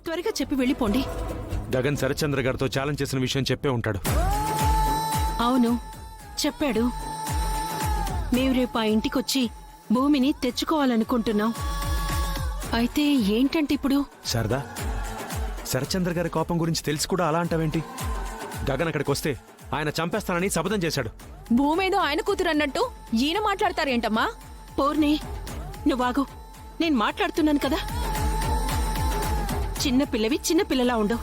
త్వరగా చెప్పి వెళ్ళిపోండి. గగన్ శరత్చంద్ర గారితో ఛాలెంజ్ చేసిన విషయం చెప్పే ఉంటాడు. అవును, చెప్పాడు. మేము రేపు ఆ ఇంటికొచ్చి భూమిని తెచ్చుకోవాలనుకుంటున్నాం. అయితే ఏంటంటే ఇప్పుడు శారదా, శరత్చంద్ర గారి కోపం గురించి తెలిసి కూడా అలా అంటావేంటి? గగన్ అక్కడికి వస్తే ఆయన చంపేస్తానని శపథం చేశాడు. భూమేదో ఆయన కూతురు అన్నట్టు ఈయన మాట్లాడతారేంటమ్మా? పూర్ణి, నువ్వాగు, నేను మాట్లాడుతున్నాను కదా. చిన్నపిల్లవి చిన్నపిల్లలా ఉండు.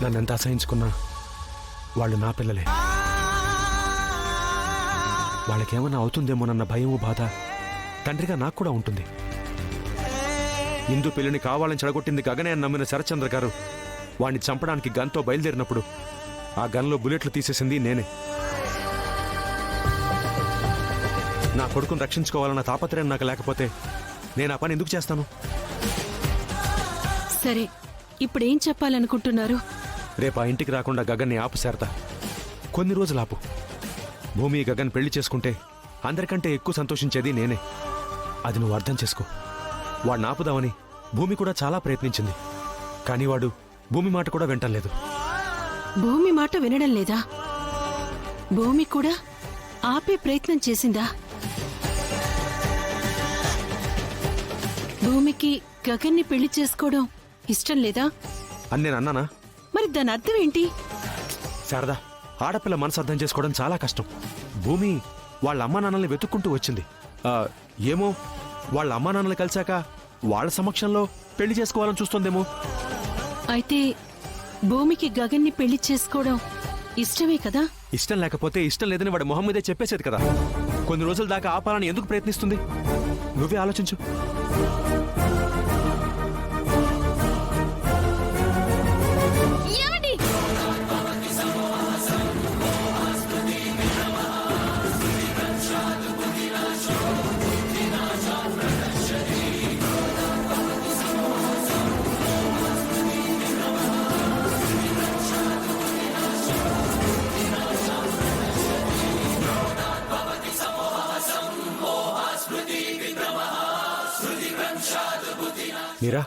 నన్నెంత అసహించుకున్నా వాళ్ళు నా పిల్లలే. వాళ్ళకేమన్నా అవుతుందేమోనన్న భయము బాధ తండ్రిగా నాకు కూడా ఉంటుంది. ఇందు పిల్లని కావాలని చెడగొట్టింది గగనే అని నమ్మిన శరత్చంద్ర గారు వాణ్ణి చంపడానికి గన్తో బయలుదేరినప్పుడు ఆ గన్లో బుల్లెట్లు తీసేసింది నేనే. నా కొడుకును రక్షించుకోవాలన్న తాపత్రయం నాకు లేకపోతే నేను ఆ పని ఎందుకు చేస్తాను? సరే, ఇప్పుడేం చెప్పాలనుకుంటున్నారు? రేపు ఆ ఇంటికి రాకుండా గగన్ని ఆపు శారదా. కొన్ని రోజులు ఆపు. భూమి గగన్ పెళ్లి చేసుకుంటే అందరికంటే ఎక్కువ సంతోషించేది నేనే. అది నువ్వు అర్థం చేసుకో. వాడిని ఆపుదామని భూమి కూడా చాలా ప్రయత్నించింది. కానీ వాడు భూమి మాట కూడా వింటలేదు. భూమి మాట వినడం లేదా? భూమి కూడా ఆపే ప్రయత్నం చేసిందా? భూమికి గగన్ని పెళ్లి చేసుకోవడం ఇష్టం లేదా అని నేను అన్నానా? మరి దాని అర్థం ఏంటి? శారదా, ఆడపిల్ల మనసు అర్థం చేసుకోవడం చాలా కష్టం. భూమి వాళ్ళ అమ్మా నాన్నల్ని వెతుక్కుంటూ వచ్చింది. ఏమో వాళ్ళ అమ్మా నాన్నలు కలిశాక వాళ్ళ సమక్షంలో పెళ్లి చేసుకోవాలని చూస్తోందేమో. అయితే భూమికి గగన్ని పెళ్లి చేసుకోవడం ఇష్టమే కదా? ఇష్టం లేకపోతే ఇష్టం లేదని వాడి మొహం మీదే చెప్పేసేది కదా. కొన్ని రోజుల దాకా ఆపాలని ఎందుకు ప్రయత్నిస్తుంది? నువ్వే ఆలోచించు. మీరా,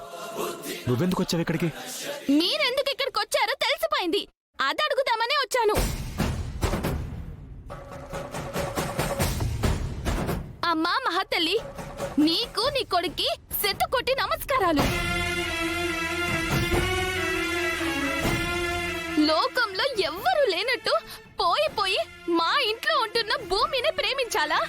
నువ్వెందుకు వచ్చావు ఇక్కడికి? మీరెందుకు ఇక్కడికి వచ్చారో తెలిసిపోయింది. అది అడుగుదామనే వచ్చాను. అమ్మా మహాతల్లి, నీకు నీ కొడుక్కి సెత్తు కొట్టి నమస్కారాలు. లోకంలో ఎవ్వరూ లేనట్టు పోయి పోయి మా ఇంట్లో ఉంటున్న భూమిని ప్రేమించాలా?